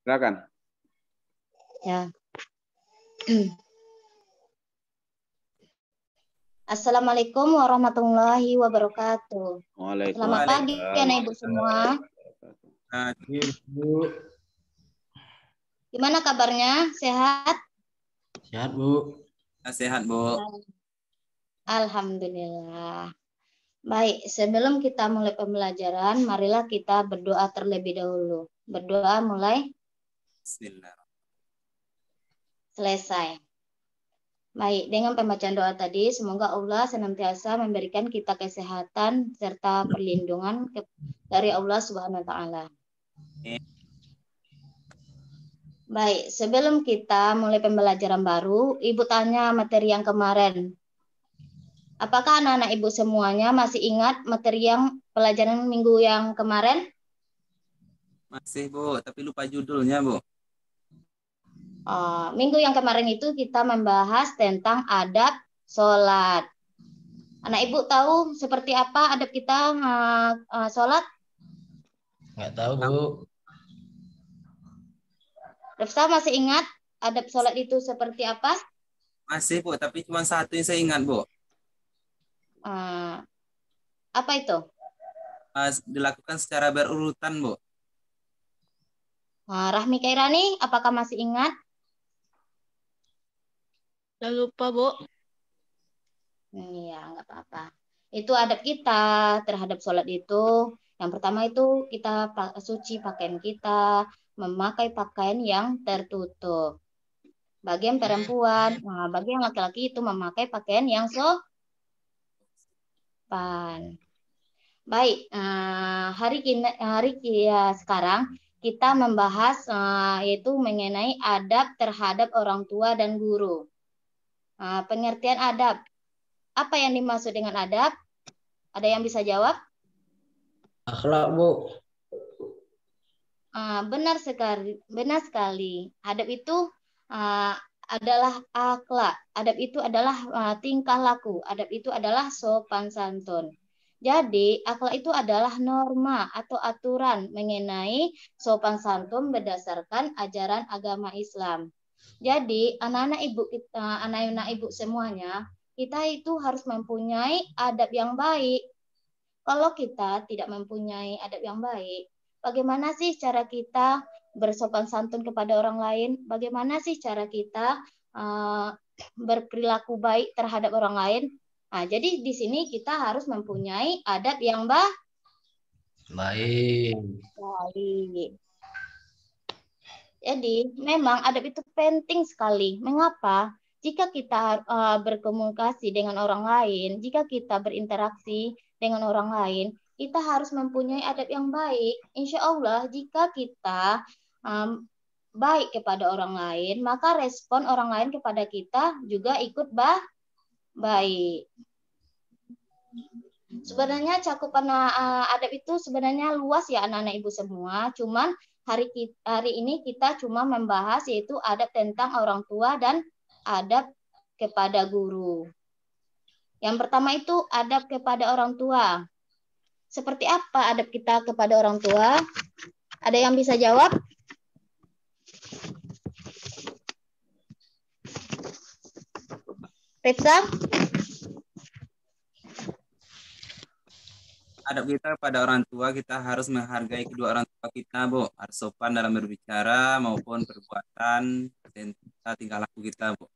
Silakan. Ya. Assalamualaikum warahmatullahi wabarakatuh. Selamat pagi anak ibu semua. Bu. Gimana kabarnya? Sehat? Sehat, Bu. Sehat, Bu. Alhamdulillah. Baik, sebelum kita mulai pembelajaran, marilah kita berdoa terlebih dahulu. Berdoa mulai? Bismillah. Selesai. Baik, dengan pembacaan doa tadi, semoga Allah senantiasa memberikan kita kesehatan serta perlindungan dari Allah Subhanahu wa taala. Baik, sebelum kita mulai pembelajaran baru, Ibu tanya materi yang kemarin. Apakah anak-anak Ibu semuanya masih ingat materi yang pelajaran minggu yang kemarin? Masih, Bu, tapi lupa judulnya, Bu. Minggu yang kemarin itu kita membahas tentang adab sholat. Anak Ibu tahu seperti apa adab kita sholat? Nggak tahu, Bu. Rifsa masih ingat adab sholat itu seperti apa? Masih, Bu, tapi cuma satu yang saya ingat, Bu. Apa itu? Dilakukan secara berurutan, Bu. Rahmi Kairani, apakah masih ingat? Udah lupa, Bu. Iya, nggak apa-apa. Itu adab kita terhadap sholat itu. Yang pertama itu kita suci pakaian kita, memakai pakaian yang tertutup. Bagi yang perempuan, bagi yang laki-laki itu memakai pakaian yang sopan. Baik, sekarang kita membahas yaitu mengenai adab terhadap orang tua dan guru. Pengertian adab. Apa yang dimaksud dengan adab? Ada yang bisa jawab? Akhlak, Bu. Benar sekali. Adab itu adalah akhlak. Adab itu adalah tingkah laku. Adab itu adalah sopan santun. Jadi, akhlak itu adalah norma atau aturan mengenai sopan santun berdasarkan ajaran agama Islam. Jadi, anak-anak ibu semuanya, kita itu harus mempunyai adab yang baik. Kalau kita tidak mempunyai adab yang baik, bagaimana sih cara kita bersopan santun kepada orang lain? Bagaimana sih cara kita berperilaku baik terhadap orang lain? Nah, jadi di sini kita harus mempunyai adab yang baik. Jadi, memang adab itu penting sekali. Mengapa? Jika kita berkomunikasi dengan orang lain, jika kita berinteraksi dengan orang lain, kita harus mempunyai adab yang baik. Insya Allah, jika kita baik kepada orang lain, maka respon orang lain kepada kita juga ikut baik. Sebenarnya cakupan adab itu sebenarnya luas ya anak-anak ibu semua. Cuman hari ini kita cuma membahas yaitu adab tentang orang tua dan adab kepada guru. Yang pertama itu adab kepada orang tua. Seperti apa adab kita kepada orang tua? Ada yang bisa jawab? Rifsa? Adab kita pada orang tua, kita harus menghargai kedua orang tua kita, Bu. Harus sopan dalam berbicara maupun perbuatan dan tingkah laku kita, Bu.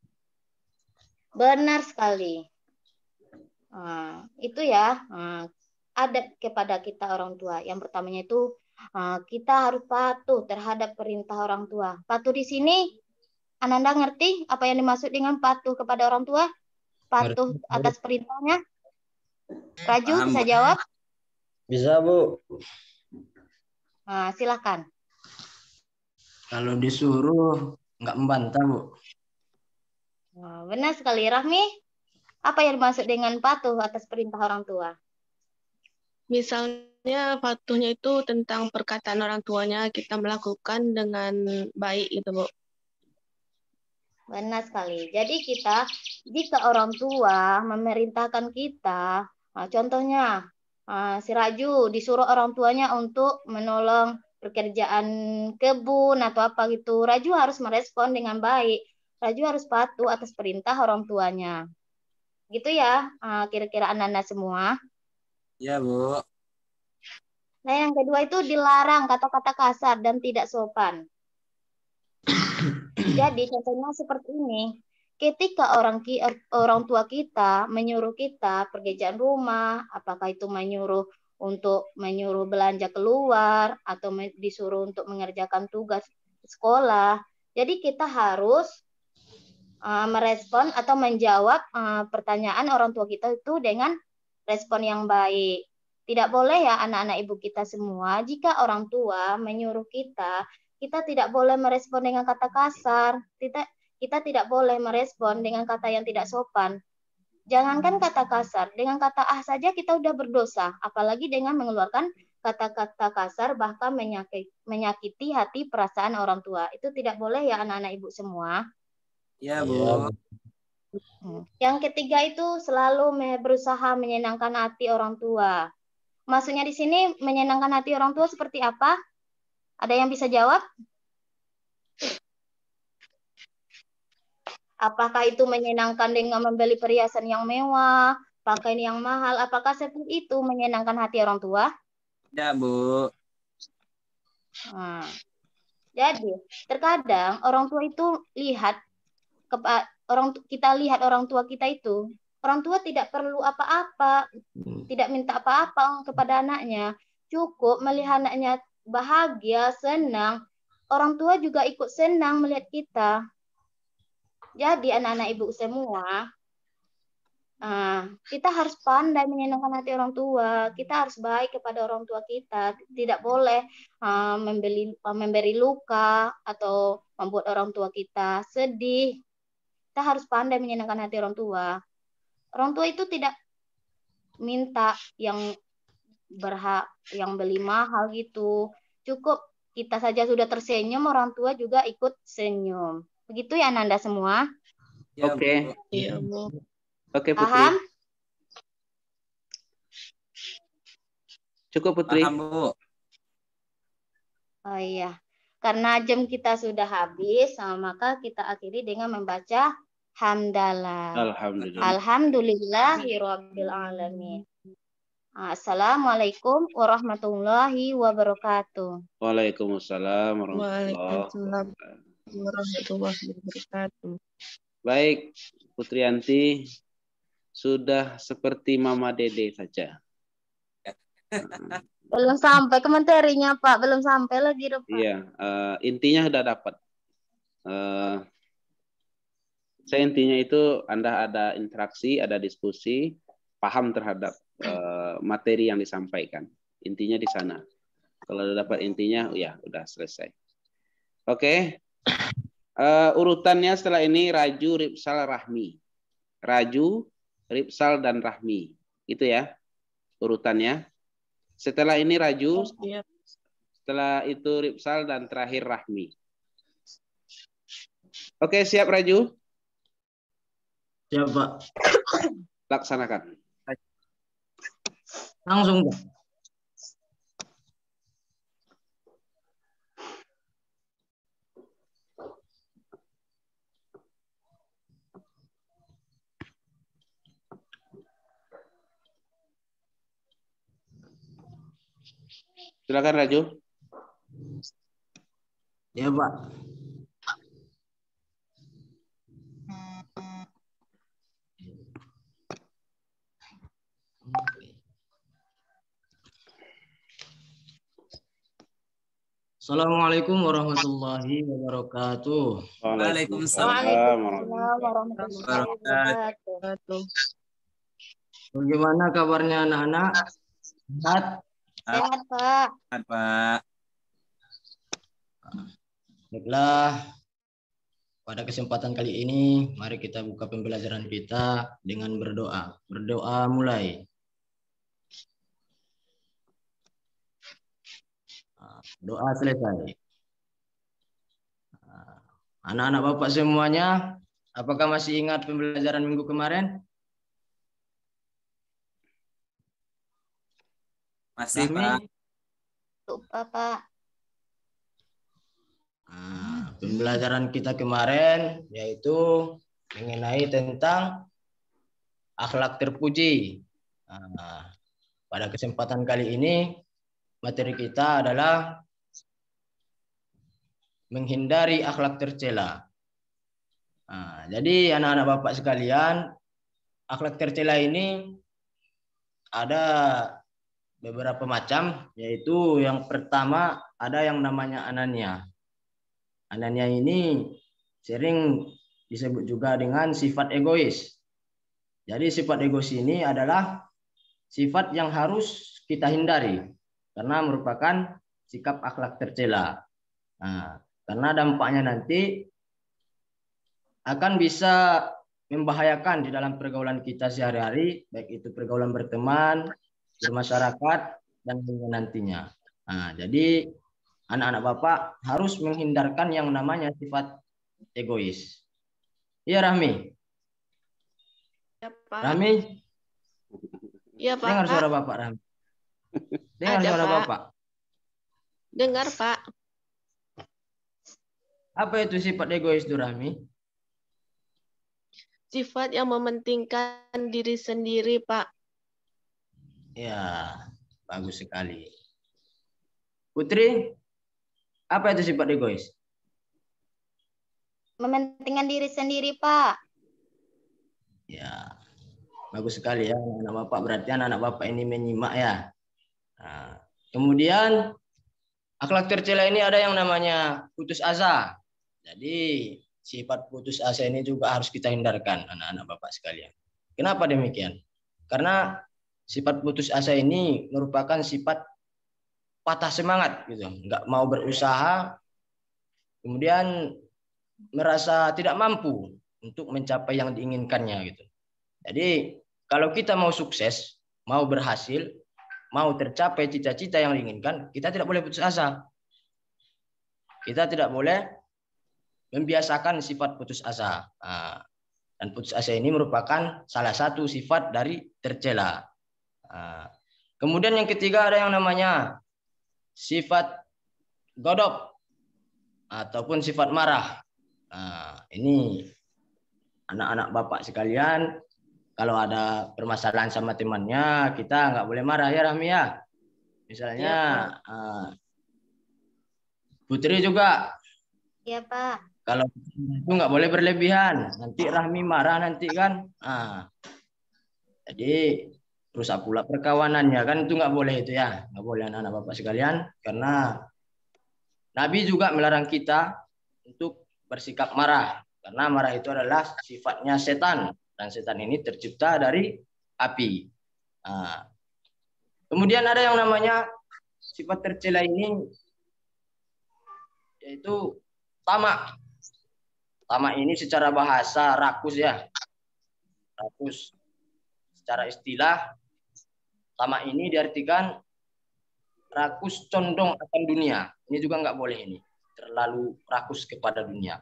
Benar sekali. Itu ya, adab kepada kita orang tua. Yang pertamanya itu kita harus patuh terhadap perintah orang tua. Patuh di sini, Ananda ngerti apa yang dimaksud dengan patuh kepada orang tua? Patuh atas perintahnya? Raju Paham, bisa Bu. jawab? Bisa, Bu. Silakan. Kalau disuruh nggak membantah, Bu. Benar sekali, Rahmi. Apa yang dimaksud dengan patuh atas perintah orang tua? Misalnya patuhnya itu tentang perkataan orang tuanya kita melakukan dengan baik gitu, Bu. Benar sekali. Jadi jika orang tua memerintahkan kita, contohnya si Raju disuruh orang tuanya untuk menolong pekerjaan kebun atau apa gitu, Raju harus merespon dengan baik. Raju harus patuh atas perintah orang tuanya. Gitu ya, kira-kira anak-anak semua. Ya, Bu. Nah, yang kedua itu dilarang kata-kata kasar dan tidak sopan. Jadi contohnya seperti ini. Ketika orang tua kita menyuruh kita pekerjaan rumah, apakah itu menyuruh belanja keluar atau disuruh untuk mengerjakan tugas sekolah. Jadi kita harus merespon atau menjawab pertanyaan orang tua kita itu dengan respon yang baik. Tidak boleh ya anak-anak ibu kita semua, jika orang tua menyuruh kita tidak boleh merespon dengan kata kasar. Kita tidak boleh merespon dengan kata yang tidak sopan. Jangankan kata kasar, dengan kata saja kita udah berdosa, apalagi dengan mengeluarkan kata-kata kasar bahkan menyakiti hati perasaan orang tua. Itu tidak boleh ya anak-anak ibu semua. Ya, Iya, Bu. Yang ketiga itu selalu berusaha menyenangkan hati orang tua. Maksudnya di sini menyenangkan hati orang tua seperti apa? Ada yang bisa jawab? Apakah itu menyenangkan dengan membeli perhiasan yang mewah, pakaian yang mahal? Apakah seperti itu menyenangkan hati orang tua? Ya, Bu. Jadi terkadang orang tua itu kita lihat orang tua kita itu, orang tua tidak perlu apa-apa, tidak minta apa-apa kepada anaknya, cukup melihat anaknya bahagia, senang, orang tua juga ikut senang melihat kita. Jadi anak-anak ibu semua, kita harus pandai menyenangkan hati orang tua. Kita harus baik kepada orang tua kita. Tidak boleh memberi luka atau membuat orang tua kita sedih. Kita harus pandai menyenangkan hati orang tua. Orang tua itu tidak minta yang beli mahal gitu. Cukup kita saja sudah tersenyum, orang tua juga ikut senyum. Begitu ya Nanda semua? Ya, Oke. Bu. Iya, Bu. Oke, Putri. Paham? Cukup, Putri. Paham, Bu. Oh iya. Karena jam kita sudah habis, maka kita akhiri dengan membaca hamdalah. Alhamdulillah. Alhamdulillahirabbil alamin. Assalamualaikum warahmatullahi wabarakatuh. Waalaikumsalam Waalaikumsalam warahmatullahi wabarakatuh. Baik, Putri Yanti sudah seperti Mama Dede saja. Belum sampai ke materinya, Pak. Belum sampai lagi, Pak. Iya, intinya sudah dapat. Saya intinya itu Anda ada interaksi, ada diskusi, paham terhadap materi yang disampaikan. Intinya di sana. Kalau sudah dapat intinya, ya udah selesai. Oke. Urutannya setelah ini Raju, Ripsal, Rahmi. Raju, Ripsal, dan Rahmi. Itu ya urutannya. Setelah ini Raju, setelah itu Ripsal, dan terakhir Rahmi. Oke, siap Raju? Siap, Pak. Laksanakan. Langsung, Pak. Silakan Raju. Ya, Pak. Assalamualaikum warahmatullahi wabarakatuh. Waalaikumsalam warahmatullahi wabarakatuh. Bagaimana kabarnya anak-anak? Sehat? Sehat, Pak. Sehat, Pak. Baiklah. Pada kesempatan kali ini, mari kita buka pembelajaran kita dengan berdoa. Berdoa mulai. Doa selesai. Anak-anak Bapak semuanya, apakah masih ingat pembelajaran minggu kemarin? Masih, Rahmi? Pak. Lupa, Pak. pembelajaran kita kemarin yaitu mengenai tentang akhlak terpuji. Nah, pada kesempatan kali ini materi kita adalah menghindari akhlak tercela. Nah, jadi anak-anak Bapak sekalian, akhlak tercela ini ada beberapa macam, yaitu yang pertama ada yang namanya anania. Anania ini sering disebut juga dengan sifat egois. Jadi sifat egois ini adalah sifat yang harus kita hindari karena merupakan sikap akhlak tercela. Nah, karena dampaknya nanti akan bisa membahayakan di dalam pergaulan kita sehari-hari, baik itu pergaulan berteman, bermasyarakat, dan nantinya. Nah, jadi anak-anak Bapak harus menghindarkan yang namanya sifat egois. Iya, Rahmi. Ya, Pak. Rahmi, Iya, Pak. dengar suara Bapak, Rahmi. Dengar Ada, suara Pak. Bapak. Dengar, Pak. Apa itu sifat egois itu, Rahmi? Sifat yang mementingkan diri sendiri, Pak. Ya, bagus sekali. Putri, apa itu sifat egois? Mementingkan diri sendiri, Pak. Ya, bagus sekali ya anak Bapak. Berarti anak Bapak ini menyimak ya. Nah, kemudian akhlak tercela ini ada yang namanya putus asa. Jadi sifat putus asa ini juga harus kita hindarkan anak-anak Bapak sekalian. Kenapa demikian? Karena sifat putus asa ini merupakan sifat patah semangat gitu, nggak mau berusaha, kemudian merasa tidak mampu untuk mencapai yang diinginkannya gitu. Jadi kalau kita mau sukses, mau berhasil, mau tercapai cita-cita yang diinginkan, kita tidak boleh putus asa. Kita tidak boleh membiasakan sifat putus asa. Nah, dan putus asa ini merupakan salah satu sifat dari tercela. Nah, kemudian yang ketiga ada yang namanya sifat godop ataupun sifat marah. Nah, ini anak-anak Bapak sekalian, kalau ada permasalahan sama temannya, kita nggak boleh marah ya, Rahmi ya. Misalnya Putri juga. Iya, Pak. Kalau itu nggak boleh berlebihan, nanti Rahmi marah nanti kan. Nah, jadi rusak pula perkawanannya kan, itu nggak boleh itu ya, nggak boleh anak-anak Bapak sekalian, karena Nabi juga melarang kita untuk bersikap marah, karena marah itu adalah sifatnya setan, dan setan ini tercipta dari api. Nah, kemudian ada yang namanya sifat tercela ini, yaitu tamak. Tamak ini secara bahasa rakus ya. Rakus. Secara istilah, tamak ini diartikan rakus condong akan dunia. Ini juga nggak boleh ini. Terlalu rakus kepada dunia.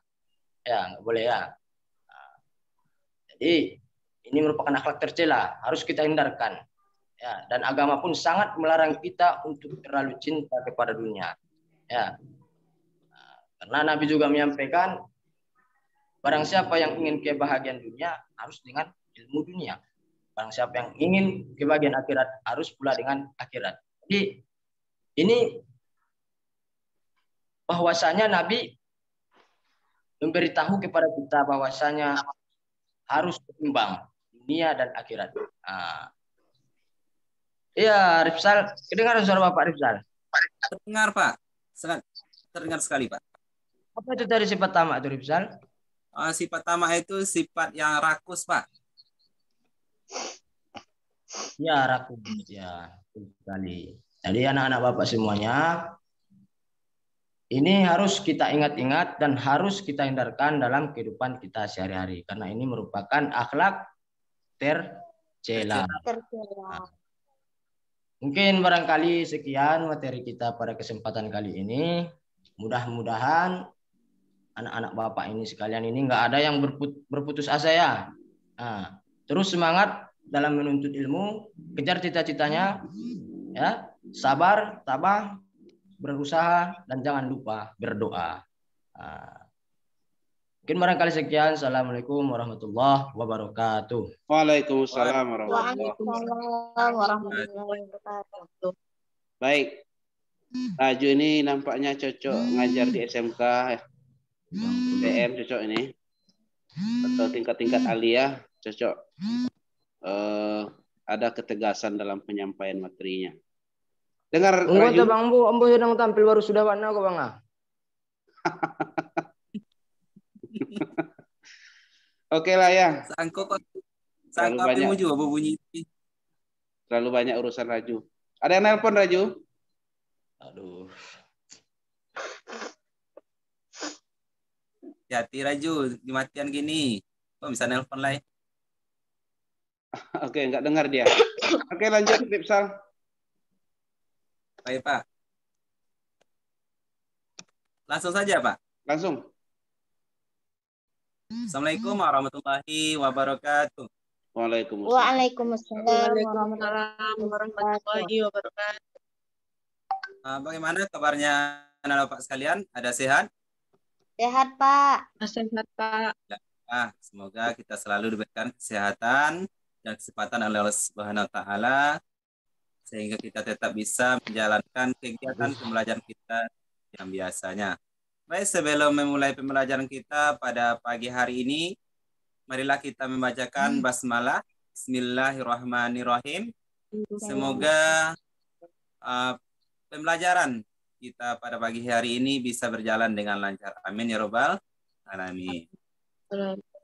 Ya, nggak boleh ya. Nah, jadi ini merupakan akhlak tercela. Harus kita hindarkan. Ya, dan agama pun sangat melarang kita untuk terlalu cinta kepada dunia. Ya. Nah, karena Nabi juga menyampaikan, barang siapa yang ingin kebahagiaan dunia harus dengan ilmu dunia. Barang siapa yang ingin kebahagiaan akhirat harus pula dengan akhirat. Jadi ini bahwasanya Nabi memberitahu kepada kita bahwasanya harus seimbang dunia dan akhirat. Iya, Rifsal, kedengaran suara Bapak Rifsal? Terdengar, Pak. Sangat terdengar sekali, Pak. Apa itu dari sifat tamak itu, Rifsal? Sifat tamak itu sifat yang rakus, Pak. Ya, rakus. Ya, sekali. Jadi anak-anak Bapak semuanya, ini harus kita ingat-ingat dan harus kita hindarkan dalam kehidupan kita sehari-hari. Karena ini merupakan akhlak tercela. Nah, mungkin barangkali sekian materi kita pada kesempatan kali ini. Mudah-mudahan anak-anak Bapak ini sekalian ini nggak ada yang berputus asa ya. Nah, terus semangat dalam menuntut ilmu, kejar cita-citanya, ya, sabar, tabah, berusaha, dan jangan lupa berdoa. Nah, Mungkin barangkali sekian. Assalamualaikum warahmatullahi wabarakatuh. Waalaikumsalam warahmatullahi Waalaikumsalam warahmatullahi wabarakatuh. Baik. Raju ini nampaknya cocok ngajar di SMK, TM cocok ini. Atau tingkat-tingkat aliyah cocok. Ada ketegasan dalam penyampaian materinya. Dengar Enggak Raju. Bang Bu, Ambo sedang tampil baru sudah warna kok Bang. Oke lah ya. Sangko Terlalu api banyak. muju apa bunyi. Terlalu banyak urusan Raju. Ada yang nelpon Raju? Aduh. Hati Raju, dimatian gini. Kok bisa nelpon lah. Oke, nggak dengar dia. Oke, lanjut Ripsal. Baik Pak. Langsung saja Pak. Langsung. Assalamualaikum warahmatullahi wabarakatuh. Waalaikumsalam. Waalaikumsalam Waalaikumsalam warahmatullahi wabarakatuh. Bagaimana kabarnya anak Bapak sekalian? Ada sehat? Sehat, Pak. Sehat Pak. Semoga kita selalu diberikan kesehatan dan kesempatan oleh Allah Subhanahu wa taala sehingga kita tetap bisa menjalankan kegiatan pembelajaran kita yang biasanya. Baik, sebelum memulai pembelajaran kita pada pagi hari ini, marilah kita membacakan basmalah. Bismillahirrahmanirrahim. Semoga pembelajaran kita pada pagi hari ini bisa berjalan dengan lancar. Amin ya robbal alamin.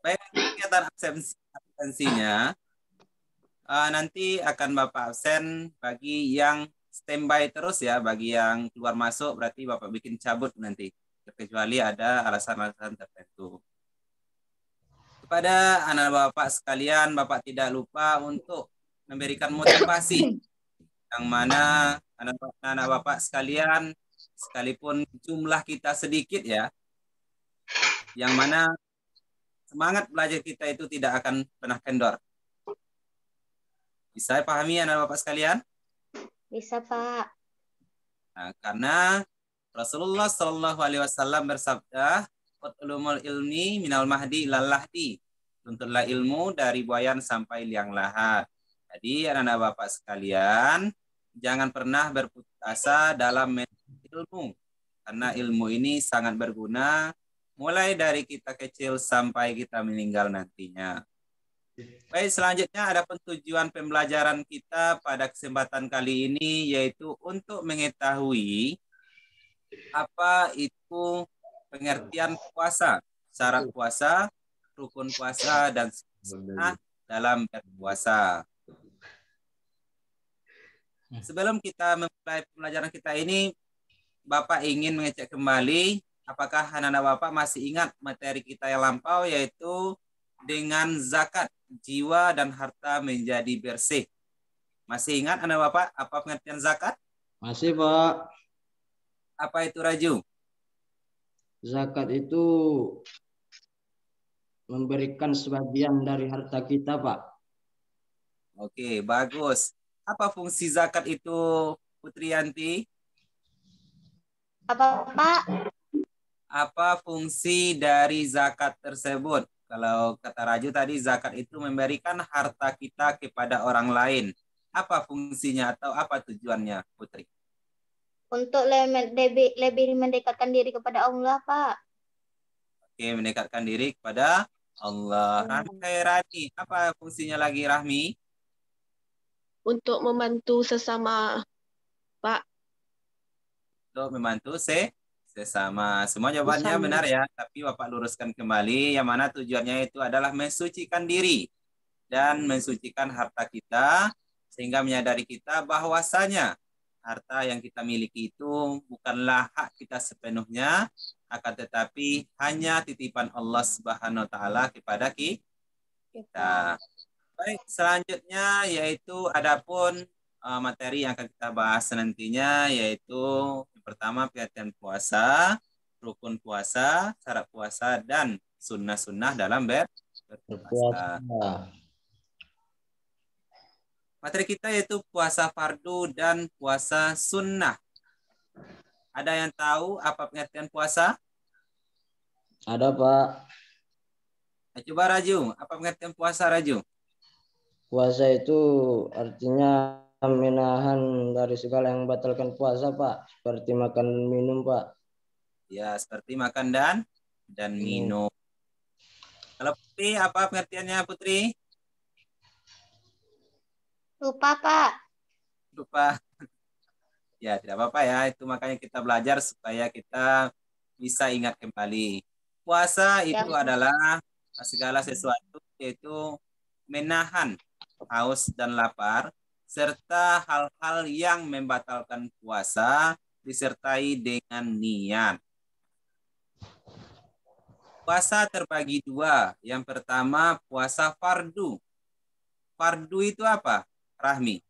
Baik, kegiatan absensinya nanti akan Bapak absen bagi yang standby terus ya, bagi yang keluar masuk berarti Bapak bikin cabut nanti, kecuali ada alasan-alasan tertentu. Kepada anak Bapak sekalian, Bapak tidak lupa untuk memberikan motivasi yang mana anak Bapak sekalian, sekalipun jumlah kita sedikit ya, yang mana semangat belajar kita itu tidak akan pernah kendor. Bisa pahami anak Bapak sekalian? Bisa, Pak. Nah, karena Rasulullah Shallallahu Alaihi Wasallam bersabda, "Utlumul ilmi minal mahdi ilal lahdi." Tuntutlah ilmu dari buayan sampai liang lahat. Jadi anak-anak Bapak sekalian, jangan pernah berputus asa dalam menuntut ilmu, karena ilmu ini sangat berguna mulai dari kita kecil sampai kita meninggal nantinya. Baik, selanjutnya ada tujuan pembelajaran kita pada kesempatan kali ini, yaitu untuk mengetahui apa itu pengertian puasa, syarat puasa, rukun puasa, dan sunnah dalam berpuasa. Sebelum kita memulai pembelajaran kita ini, Bapak ingin mengecek kembali apakah anak-anak Bapak masih ingat materi kita yang lampau, yaitu dengan zakat jiwa dan harta menjadi bersih. Masih ingat anak Bapak apa pengertian zakat? Masih Pak. Apa itu Raju? Zakat itu memberikan sebagian dari harta kita Pak. Oke, bagus. Apa fungsi zakat itu Putri Yanti? Apa, Pak? Apa fungsi dari zakat tersebut? Kalau kata Raju tadi zakat itu memberikan harta kita kepada orang lain. Apa fungsinya atau apa tujuannya, Putri? Untuk lebih mendekatkan diri kepada Allah, Pak. Oke, mendekatkan diri kepada Allah. Rahmi Khairani, apa fungsinya lagi Rahmi? Untuk membantu sesama Pak. Untuk membantu sesama. Semua jawabannya benar ya, tapi Bapak luruskan kembali yang mana tujuannya itu adalah mensucikan diri dan mensucikan harta kita sehingga menyadari kita bahwasanya harta yang kita miliki itu bukanlah hak kita sepenuhnya, akan tetapi hanya titipan Allah Subhanahu wa taala kepada kita. Baik, selanjutnya yaitu adapun materi yang akan kita bahas nantinya, yaitu yang pertama pengertian puasa, rukun puasa, syarat puasa, dan sunnah-sunnah dalam berpuasa. Materi kita yaitu puasa fardu dan puasa sunnah. Ada yang tahu apa pengertian puasa? Ada Pak. Coba Raju, apa pengertian puasa Raju? Puasa itu artinya menahan dari segala yang membatalkan puasa, Pak. Seperti makan dan minum, Pak. Ya, seperti makan dan minum. Kalau Putri, apa pengertiannya Putri? Lupa, Pak. Lupa. Ya, tidak apa-apa ya. Itu makanya kita belajar supaya kita bisa ingat kembali. Puasa Ya. itu adalah segala sesuatu, yaitu menahan haus dan lapar, serta hal-hal yang membatalkan puasa disertai dengan niat. Puasa terbagi dua. Yang pertama puasa fardu. Fardu itu apa? Rahmi.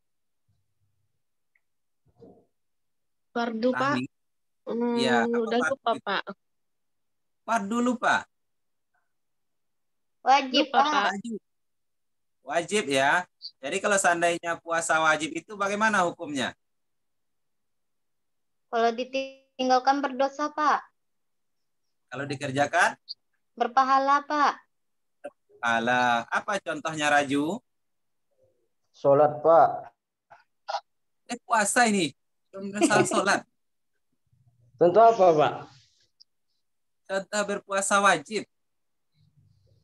Fardu, Pak. Rahmi. Ya, apa Udah fardu lupa, itu? Pak. Fardu lupa. Wajib, Lupa, Pak. Pak. Wajib ya. Jadi kalau seandainya puasa wajib itu bagaimana hukumnya? Kalau ditinggalkan berdosa, Pak. Kalau dikerjakan? Berpahala, Pak. Alah, apa contohnya Raju? Sholat, Pak. Puasa ini. Belum salah sholat. Tentu apa, Pak? Contoh berpuasa wajib.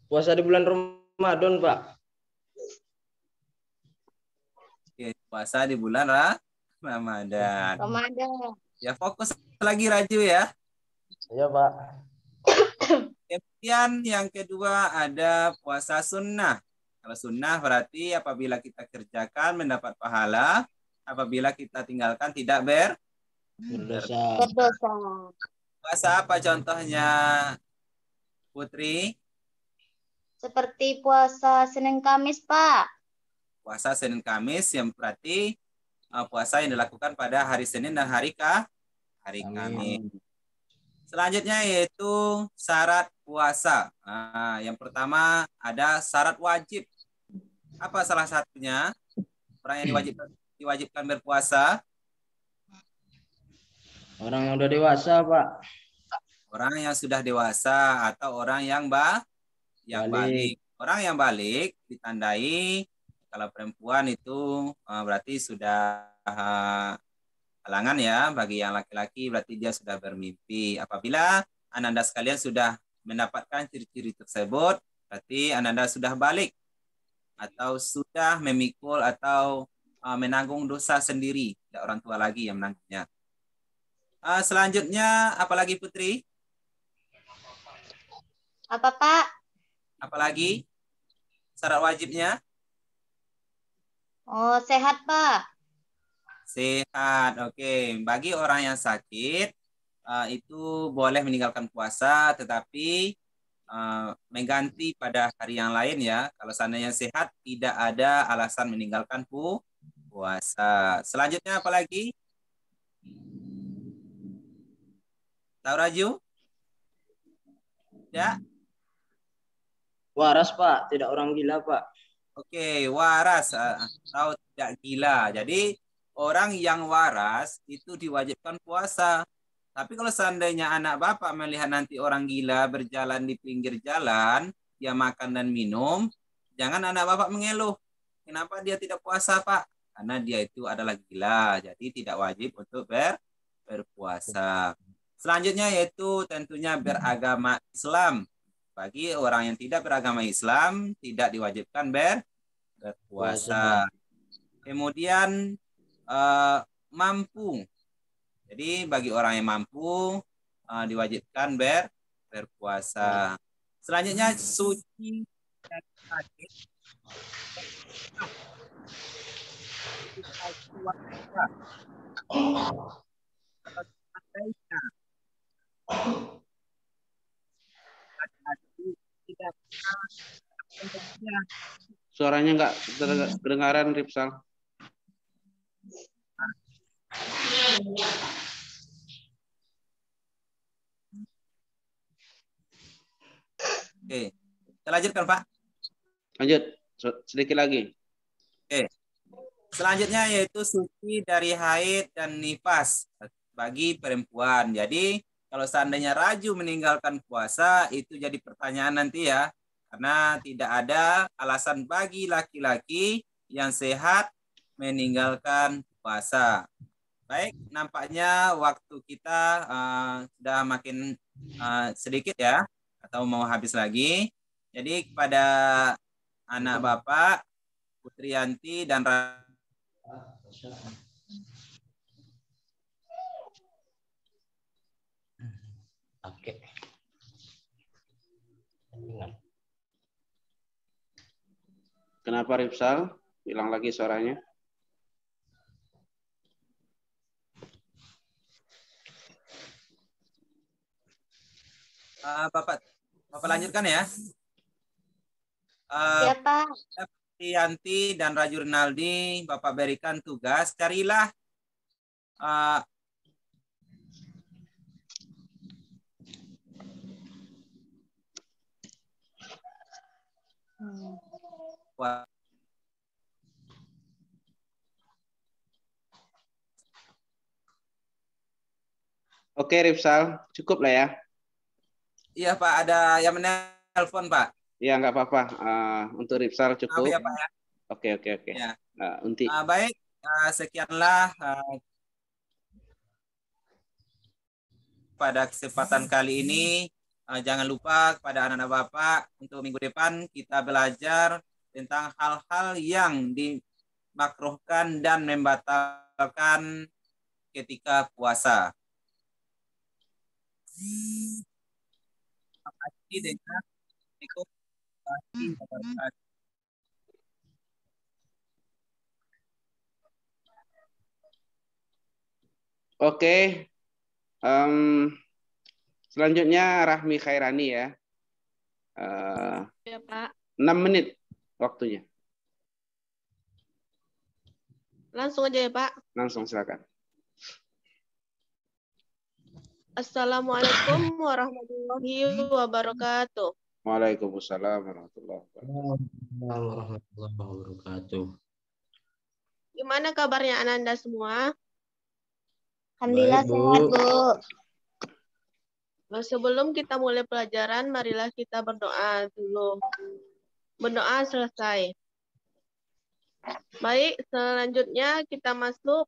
Puasa di bulan Ramadan, Pak. Oke, puasa di bulan Ramadan. Ramadan. Ya fokus lagi Raju ya. Iya, Pak. Kemudian yang kedua ada puasa sunnah. Kalau sunnah berarti apabila kita kerjakan mendapat pahala, apabila kita tinggalkan tidak Berdosa. Berdosa. Puasa apa contohnya Putri? Seperti puasa Senin Kamis, Pak. Puasa Senin Kamis yang berarti puasa yang dilakukan pada hari Senin dan hari Kamis. Selanjutnya yaitu syarat puasa. Nah, yang pertama ada syarat wajib. Apa salah satunya? Orang yang diwajibkan berpuasa? Orang yang udah dewasa, Pak. Orang yang sudah dewasa atau orang yang balik. Orang yang balik ditandai kalau perempuan itu berarti sudah halangan ya, bagi yang laki-laki berarti dia sudah bermimpi. Apabila Ananda sekalian sudah mendapatkan ciri-ciri tersebut, berarti Ananda sudah balik atau sudah memikul atau menanggung dosa sendiri, tidak orang tua lagi yang menanggungnya. Selanjutnya apalagi Putri? Apa, Pak? Apalagi syarat wajibnya? Oh, sehat, Pak. Sehat, oke. Bagi orang yang sakit, itu boleh meninggalkan puasa, tetapi mengganti pada hari yang lain ya. Kalau seandainya sehat, tidak ada alasan meninggalkan puasa. Selanjutnya apa lagi? Tahu Raju? Ya. Waras, Pak. Tidak orang gila, Pak. Oke, waras atau tidak gila. Jadi orang yang waras itu diwajibkan puasa. Tapi kalau seandainya anak bapak melihat nanti orang gila berjalan di pinggir jalan, dia makan dan minum, jangan anak bapak mengeluh. Kenapa dia tidak puasa, Pak? Karena dia itu adalah gila, jadi tidak wajib untuk berpuasa. Selanjutnya yaitu tentunya beragama Islam. Bagi orang yang tidak beragama Islam, tidak diwajibkan berpuasa. Kemudian mampu. Jadi bagi orang yang mampu diwajibkan berpuasa. Selanjutnya suci dan sakit. Suaranya nggak kedengaran, Ripsal. Oke, kita lanjutkan Pak. Lanjut, sedikit lagi. Oke. Selanjutnya yaitu suci dari haid dan nifas bagi perempuan. Jadi kalau seandainya Raju meninggalkan puasa, itu jadi pertanyaan nanti ya. Karena tidak ada alasan bagi laki-laki yang sehat meninggalkan puasa. Baik, nampaknya waktu kita sudah makin sedikit ya, atau mau habis lagi. Jadi kepada anak Bapak, Putriyanti dan Oke. Kenapa Ripsal? Hilang lagi suaranya. Bapak lanjutkan ya. Ya, Pak. Yanti dan Raju Rinaldi, Bapak berikan tugas, carilah Oke, Ripsal, cukup lah ya. Iya Pak, ada yang menelpon Pak. Ya, nggak apa-apa. Untuk Ripsal cukup. Ya Pak ya. Oke. Ya. Unti. Baik, sekianlah pada kesempatan kali ini. Jangan lupa kepada anak-anak Bapak, untuk minggu depan kita belajar tentang hal-hal yang dimakruhkan dan membatalkan ketika puasa. Oke. Selanjutnya Rahmi Khairani ya. Ya, Pak. 6 menit waktunya. Langsung aja ya, Pak. Langsung silakan. Assalamualaikum warahmatullahi wabarakatuh. Waalaikumsalam warahmatullahi wabarakatuh. Gimana kabarnya Ananda semua? Alhamdulillah Baik, Bu. sehat, Bu. Sebelum kita mulai pelajaran, marilah kita berdoa dulu. Berdoa selesai. Baik, selanjutnya kita masuk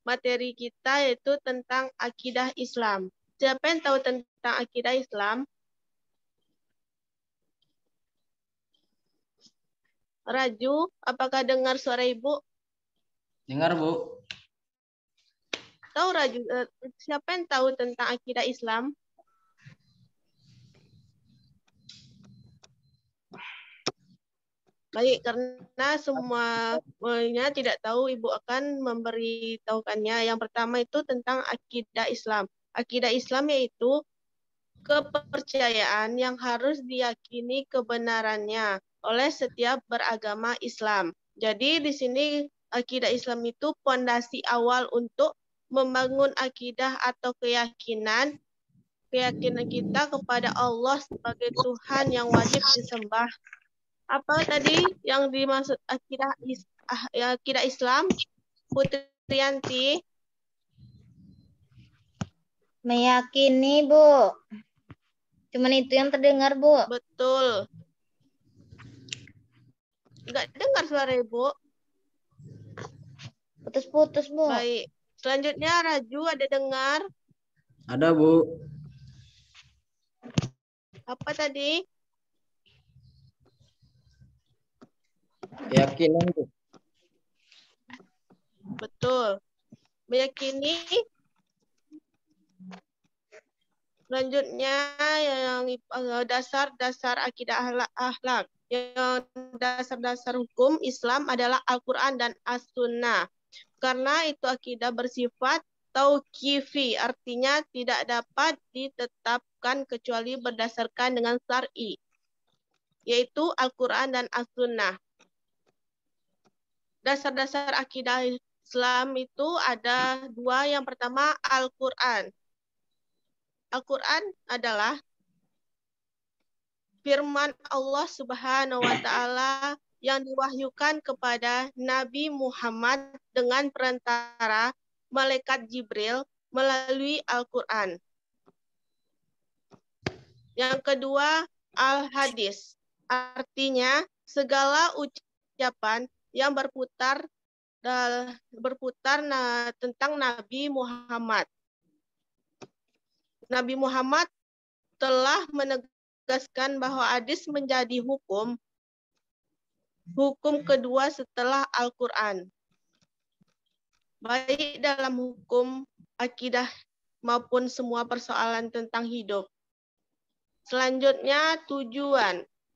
materi kita, yaitu tentang akidah Islam. Siapa yang tahu tentang akidah Islam? Raju, apakah dengar suara Ibu? Dengar, Bu. Tahu Raju, siapa yang tahu tentang akidah Islam? Baik, karena semuanya tidak tahu, Ibu akan memberitahukannya. Yang pertama itu tentang akidah Islam. Akidah Islam yaitu kepercayaan yang harus diyakini kebenarannya oleh setiap beragama Islam. Jadi di sini akidah Islam itu fondasi awal untuk membangun akidah atau keyakinan kita kepada Allah sebagai Tuhan yang wajib disembah. Apa tadi yang dimaksud akidah Islam, Putriyanti? Meyakini, Bu. Cuman itu yang terdengar, Bu. Betul. Enggak dengar suara Ibu. Putus-putus, Bu. Baik. Selanjutnya Raju ada dengar? Ada, Bu. Apa tadi? Keyakinan, Bu. Betul. Meyakini. Selanjutnya yang dasar-dasar akidah akhlak. Yang dasar-dasar hukum Islam adalah Al-Quran dan As-Sunnah. Karena itu akidah bersifat tauqifi, artinya tidak dapat ditetapkan kecuali berdasarkan dengan syar'i, yaitu Al-Quran dan As-Sunnah. Dasar-dasar akidah Islam itu ada dua. Yang pertama Al-Quran. Al-Quran adalah firman Allah Subhanahu wa Ta'ala yang diwahyukan kepada Nabi Muhammad dengan perantara malaikat Jibril melalui Al-Quran. Yang kedua, Al-Hadis. artinya segala ucapan yang berputar tentang Nabi Muhammad. Nabi Muhammad telah menegaskan bahwa hadis menjadi hukum kedua setelah Al-Quran, baik dalam hukum akidah maupun semua persoalan tentang hidup. Selanjutnya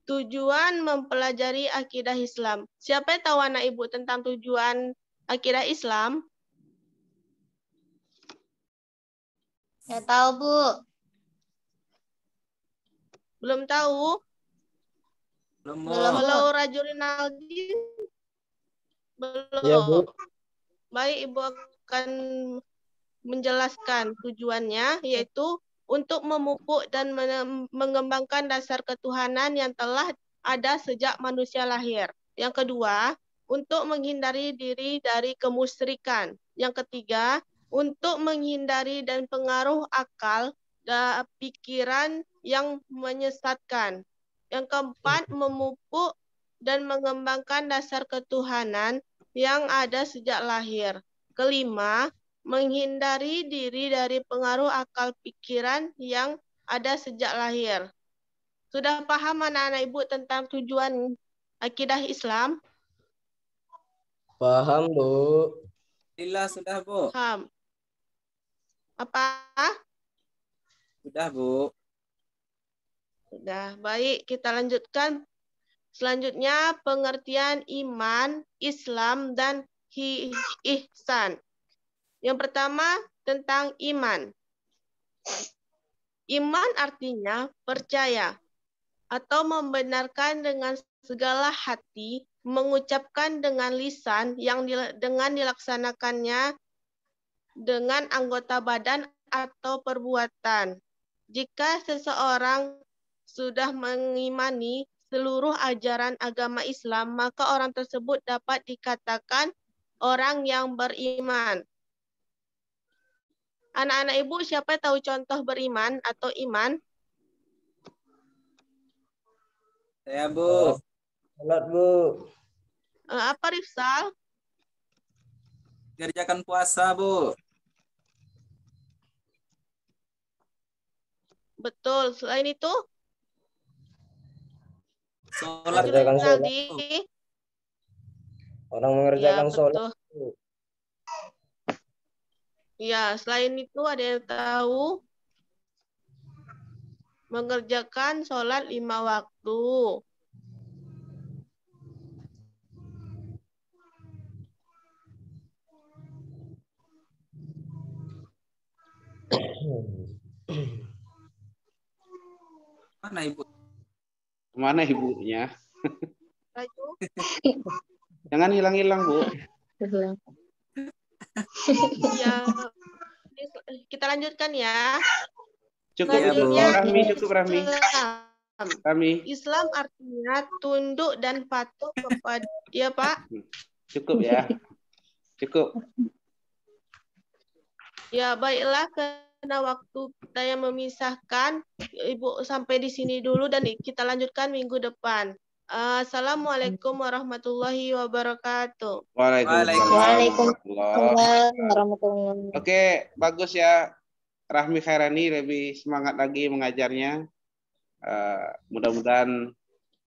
tujuan mempelajari akidah Islam. Siapa yang tahu anak ibu tentang tujuan akidah Islam? Ya tahu, Bu. Belum tahu? Belum, Belum, Bu. Kalau Rajulin Aldi? Belum. Ya, Bu. Baik, Ibu akan menjelaskan tujuannya, yaitu untuk memupuk dan mengembangkan dasar ketuhanan yang telah ada sejak manusia lahir. Yang kedua, untuk menghindari diri dari kemusyrikan. Yang ketiga, untuk menghindari dan pengaruh akal dan pikiran yang menyesatkan. Yang keempat, memupuk dan mengembangkan dasar ketuhanan yang ada sejak lahir. Kelima, menghindari diri dari pengaruh akal pikiran yang ada sejak lahir. Sudah paham anak-anak ibu tentang tujuan akidah Islam? Paham, Bu. Alhamdulillah sudah, Bu. Paham. Apa? Sudah, Bu. Sudah. Baik, kita lanjutkan. Selanjutnya pengertian iman, Islam, dan ihsan. Yang pertama tentang iman. Iman artinya percaya atau membenarkan dengan segala hati, mengucapkan dengan lisan yang dengan dilaksanakannya dengan anggota badan atau perbuatan. Jika seseorang sudah mengimani seluruh ajaran agama Islam, maka orang tersebut dapat dikatakan orang yang beriman. Anak-anak ibu, siapa tahu contoh beriman atau iman? Saya, Bu. Salat, Bu. Apa, Rifsal? Kerjakan puasa, Bu. Betul. Selain itu? Sholat. Mengerjakan sholat. Aldi. Orang mengerjakan Ya, sholat. betul. Ya, selain itu ada yang tahu? Mengerjakan sholat 5 waktu. Mana Ibu? Kemana ibunya? Raju? Jangan hilang-hilang, Bu. Ya, kita lanjutkan ya. Cukup, Iya, Bu. Bu. Rahmi, cukup, Rahmi. Rahmi, Islam artinya tunduk dan patuh kepada, ya Pak? cukup ya. Cukup. Ya, baiklah, karena waktu saya memisahkan, Ibu sampai di sini dulu dan kita lanjutkan minggu depan. Assalamualaikum warahmatullahi wabarakatuh. Waalaikumsalam warahmatullahi. Oke, bagus ya. Rahmi Khairani lebih semangat lagi mengajarnya. Mudah-mudahan